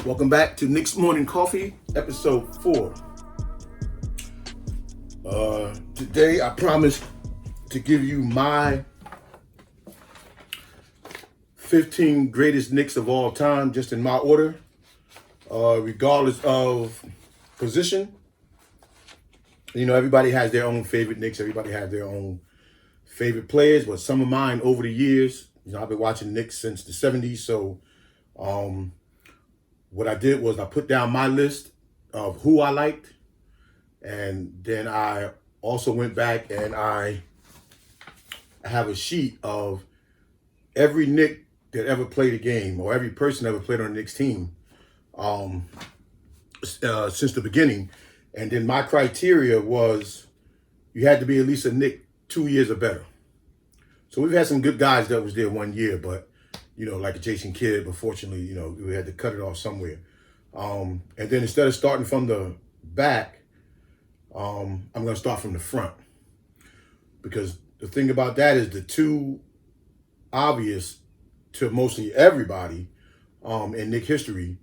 Welcome back to Knicks Morning Coffee, episode 4. Today I promised to give you my 15 greatest Knicks of all time, just in my order, regardless of position. You know, everybody has their own favorite Knicks. Everybody has their own favorite players, but some of mine over the years, you know, I've been watching Knicks since the 70s, so what I did was I put down my list of who I liked, and then I also went back and I have a sheet of every Knick that ever played a game, or every person that ever played on the Knicks team since the beginning. And then my criteria was you had to be at least a Knick 2 years or better. So we've had some good guys that was there 1 year, but you know, like a Jason Kidd, but fortunately, you know, we had to cut it off somewhere. And then instead of starting from the back, I'm going to start from the front. Because the thing about that is the two obvious to mostly everybody in Knick history,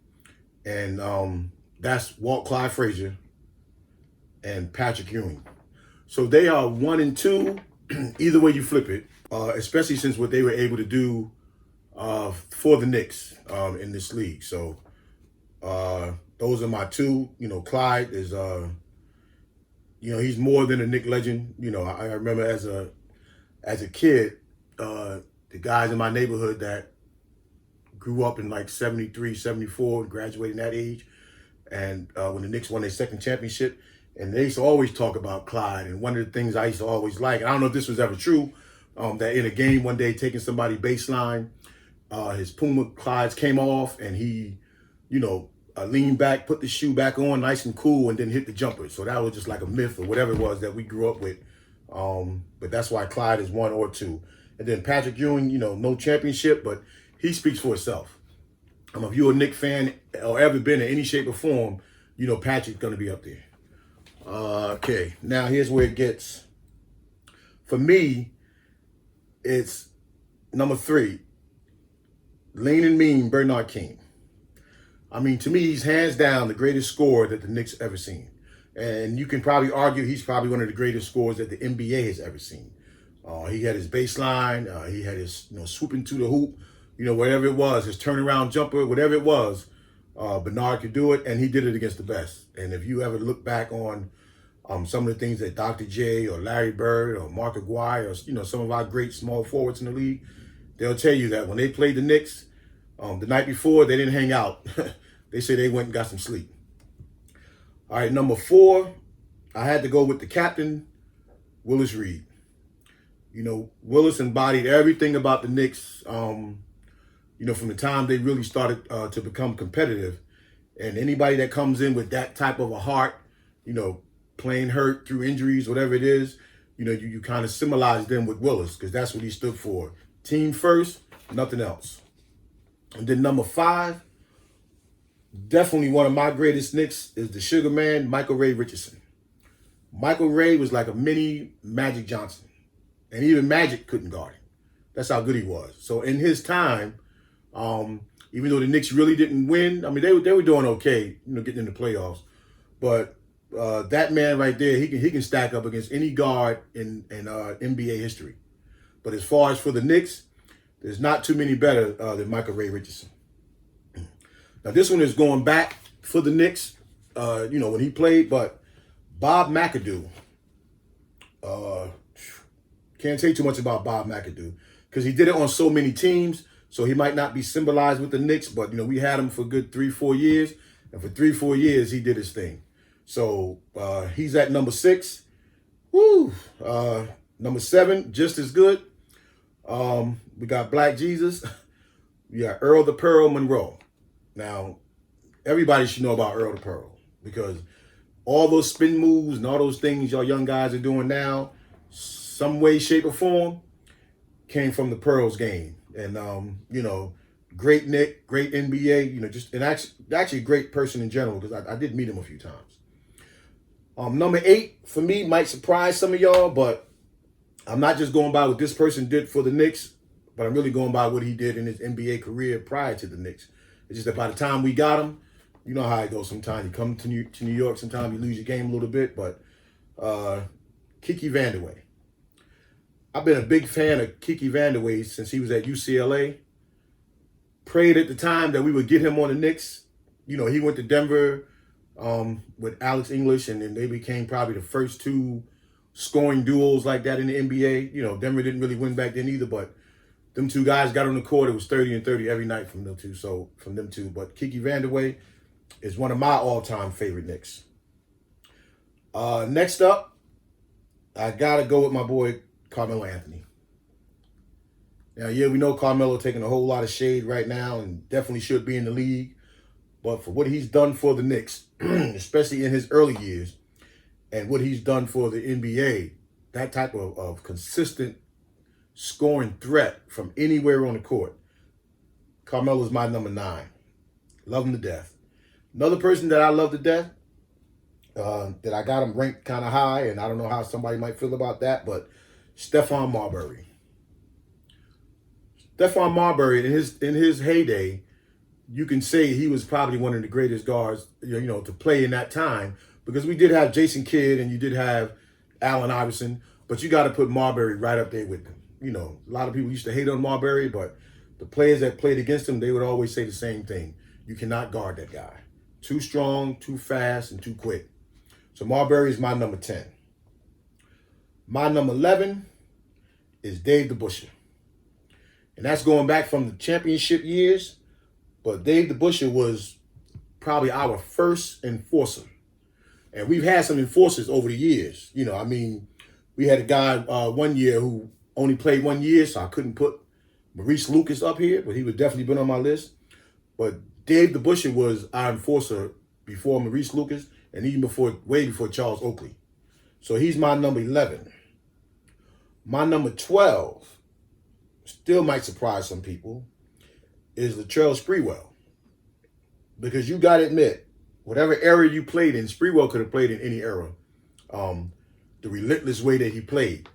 and that's Clyde Frazier and Patrick Ewing. So they are 1 and 2, either way you flip it, especially since what they were able to do for the Knicks in this league. So those are my two. You know, Clyde is, you know, he's more than a Knick legend. You know, I remember as a kid, the guys in my neighborhood that grew up in like 73, 74, and graduated in that age, and when the Knicks won their second championship, and they used to always talk about Clyde. And one of the things I used to always like, and I don't know if this was ever true, that in a game one day taking somebody baseline, his Puma Clydes came off, and he, you know, leaned back, put the shoe back on, nice and cool, and then hit the jumper. So that was just like a myth or whatever it was that we grew up with. But that's why Clyde is 1 or 2. And then Patrick Ewing, you know, no championship, but he speaks for itself. If you're a Knick fan or ever been in any shape or form, you know Patrick's going to be up there. Okay, now here's where it gets. For me, it's number 3. Lean and mean Bernard King. I mean, to me, he's hands down the greatest scorer that the Knicks ever seen. And you can probably argue he's probably one of the greatest scorers that the NBA has ever seen. He had his baseline. He had his, you know, swooping to the hoop, you know, whatever it was, his turnaround jumper, whatever it was, Bernard could do it, and he did it against the best. And if you ever look back on some of the things that Dr. J or Larry Bird or Mark Aguirre or, you know, some of our great small forwards in the league, they'll tell you that when they played the Knicks, the night before, they didn't hang out. They say they went and got some sleep. All right, number 4, I had to go with the captain, Willis Reed. You know, Willis embodied everything about the Knicks, you know, from the time they really started to become competitive. And anybody that comes in with that type of a heart, you know, playing hurt through injuries, whatever it is, you know, you kind of symbolize them with Willis, because that's what he stood for. Team first, nothing else. And then number 5, definitely one of my greatest Knicks is the Sugar Man, Ray Richardson. Michael Ray was like a mini Magic Johnson. And even Magic couldn't guard him. That's how good he was. So in his time, even though the Knicks really didn't win, I mean, they were doing okay, you know, getting in the playoffs. But that man right there, he can stack up against any guard in NBA history. But as far as for the Knicks, there's not too many better than Ray Richardson. Now this one is going back for the Knicks, you know, when he played, but Bob McAdoo. Can't say too much about Bob McAdoo because he did it on so many teams, so he might not be symbolized with the Knicks, but, you know, we had him for a good 3-4 years, and for 3-4 years, he did his thing. So he's at number 6. Woo! Number 7, just as good. We got Black Jesus. We got Earl the Pearl Monroe. Now, everybody should know about Earl the Pearl because all those spin moves and all those things y'all young guys are doing now, some way, shape, or form, came from the Pearls game. And, you know, great Knick, great NBA, you know, just, and actually a great person in general, because I did meet him a few times. Number 8, for me, might surprise some of y'all, but I'm not just going by what this person did for the Knicks, but I'm really going by what he did in his NBA career prior to the Knicks. It's just that by the time we got him, you know how it goes sometimes. You come to New York, sometimes you lose your game a little bit, but Kiki Vandeweghe. I've been a big fan of Kiki Vandeweghe since he was at UCLA. Prayed at the time that we would get him on the Knicks. You know, he went to Denver with Alex English, and then they became probably the first two scoring duos like that in the NBA. You know, Denver didn't really win back then either, but them two guys got on the court. It was 30 and 30 every night from them two. But Kiki Vandeweghe is one of my all-time favorite Knicks. Next up, I got to go with my boy Carmelo Anthony. Now, yeah, we know Carmelo taking a whole lot of shade right now and definitely should be in the league. But for what he's done for the Knicks, especially in his early years, and what he's done for the NBA, that type of consistent scoring threat from anywhere on the court, Carmelo's my number 9. Love him to death. Another person that I love to death, that I got him ranked kind of high, and I don't know how somebody might feel about that, but Steph Marbury. Steph Marbury, in his heyday, you can say he was probably one of the greatest guards, you know, to play in that time, because we did have Jason Kidd and you did have Allen Iverson, but you got to put Marbury right up there with them. You know, a lot of people used to hate on Marbury, but the players that played against him, they would always say the same thing. You cannot guard that guy. Too strong, too fast, and too quick. So Marbury is my number 10. My number 11 is Dave DeBusschere. And that's going back from the championship years. But Dave DeBusschere was probably our first enforcer. And we've had some enforcers over the years. You know, I mean, we had a guy one year who only played 1 year, so I couldn't put Maurice Lucas up here, but he would definitely been on my list. But Dave DeBusschere was our enforcer before Maurice Lucas and even way before Charles Oakley. So he's my number 11. My number 12, still might surprise some people, is Latrell Sprewell. Because you got to admit, whatever era you played in, Sprewell could have played in any era. The relentless way that he played.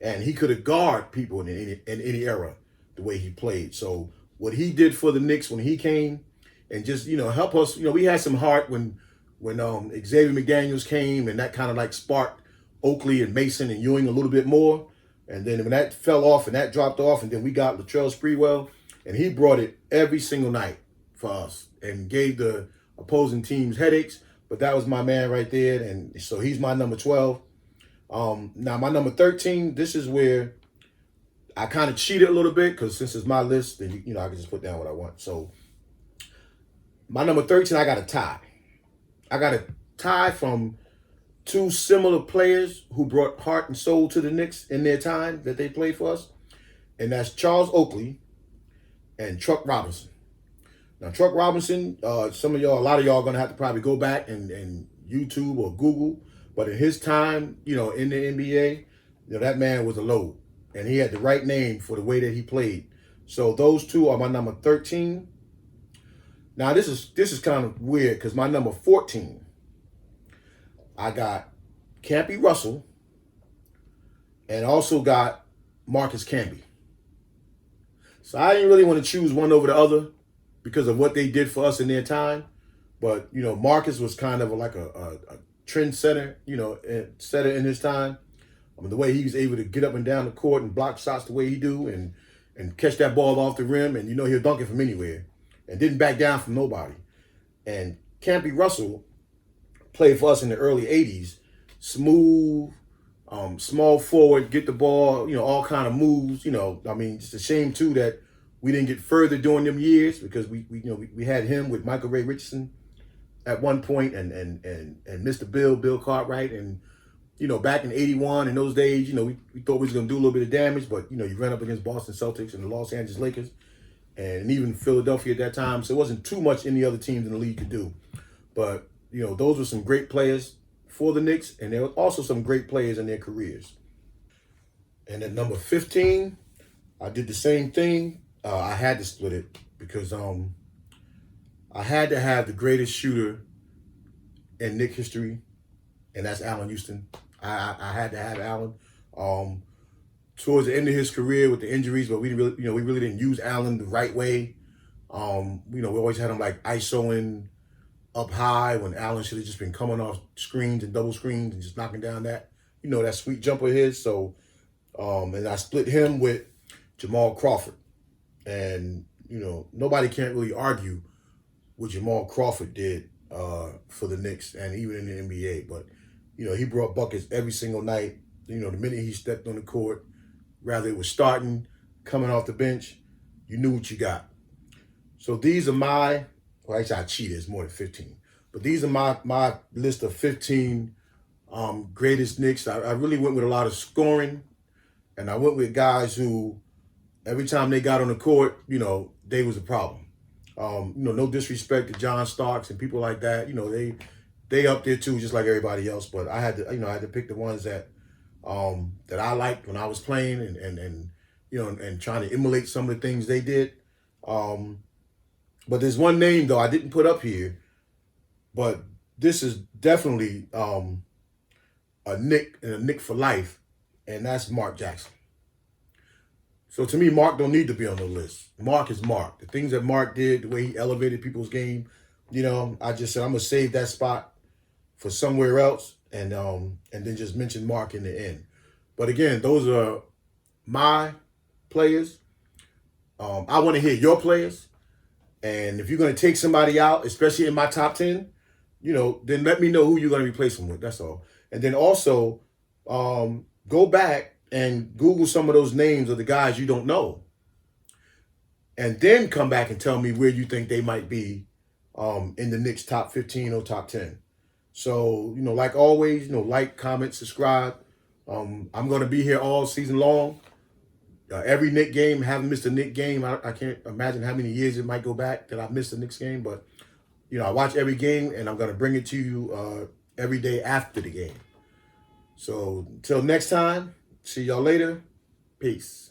And he could have guarded people in any era the way he played. So what he did for the Knicks when he came and just, you know, help us. You know, we had some heart when Xavier McDaniels came, and that kind of like sparked Oakley and Mason and Ewing a little bit more. And then when that fell off and that dropped off, and then we got Latrell Sprewell, and he brought it every single night for us and gave the opposing teams headaches. But that was my man right there. And so he's my number 12. Now, my number 13, this is where I kind of cheated a little bit, because since it's my list, then, you know, I can just put down what I want. So my number 13, I got a tie. I got a tie from two similar players who brought heart and soul to the Knicks in their time that they played for us. And that's Charles Oakley and Truck Robinson. Now, Truck Robinson, a lot of y'all are going to have to probably go back and YouTube or Google. But in his time, you know, in the NBA, you know, that man was a load. And he had the right name for the way that he played. So those two are my number 13. Now, this is kind of weird, because my number 14, I got Campy Russell and also got Marcus Camby. So I didn't really want to choose one over the other because of what they did for us in their time. But, you know, Marcus was kind of like a trendsetter, you know, setter in his time. I mean, the way he was able to get up and down the court and block shots the way he do, and catch that ball off the rim, and, you know, he'll dunk it from anywhere and didn't back down from nobody. And Campy Russell played for us in the early 80s. Smooth, small forward, get the ball, you know, all kind of moves. You know, I mean, it's a shame, too, that we didn't get further during them years, because we had him with Michael Ray Richardson at one point, and Mr. Bill Cartwright. And, you know, back in 81, in those days, you know, we thought we was going to do a little bit of damage, but, you know, you ran up against Boston Celtics and the Los Angeles Lakers and even Philadelphia at that time. So it wasn't too much any other teams in the league could do. But, you know, those were some great players for the Knicks, and there were also some great players in their careers. And at number 15, I did the same thing. I had to split it because I had to have the greatest shooter in Knicks history, and that's Allen Houston. I had to have Allen. Towards the end of his career with the injuries, but we really didn't use Allen the right way. We always had him like ISOing up high when Allen should have just been coming off screens and double screens and just knocking down that, that sweet jumper of his. So, and I split him with Jamal Crawford. And, nobody can't really argue what Jamal Crawford did for the Knicks and even in the NBA. But, he brought buckets every single night. The minute he stepped on the court, rather it was starting, coming off the bench, you knew what you got. So these are well, actually I cheated, it's more than 15. But these are my list of 15 greatest Knicks. I really went with a lot of scoring, and I went with guys who, every time they got on the court, they was a problem. No disrespect to John Starks and people like that. They up there too, just like everybody else. But I had to pick the ones that I liked when I was playing and trying to emulate some of the things they did. But there's one name though I didn't put up here, but this is definitely a Knick for life, and that's Mark Jackson. So to me, Mark don't need to be on the list. Mark is Mark. The things that Mark did, the way he elevated people's game, I just said I'm gonna save that spot for somewhere else, and then just mention Mark in the end. But again, those are my players. I want to hear your players, and if you're gonna take somebody out, especially in my top 10, then let me know who you're gonna replace them with. That's all. And then also, go back and Google some of those names of the guys you don't know. And then come back and tell me where you think they might be in the Knicks top 15 or top 10. So, like always, like, comment, subscribe. I'm going to be here all season long. Every Knicks game, haven't missed a Knicks game. I can't imagine how many years it might go back that I've missed a Knicks game. But, I watch every game, and I'm going to bring it to you every day after the game. So, until next time. See y'all later. Peace.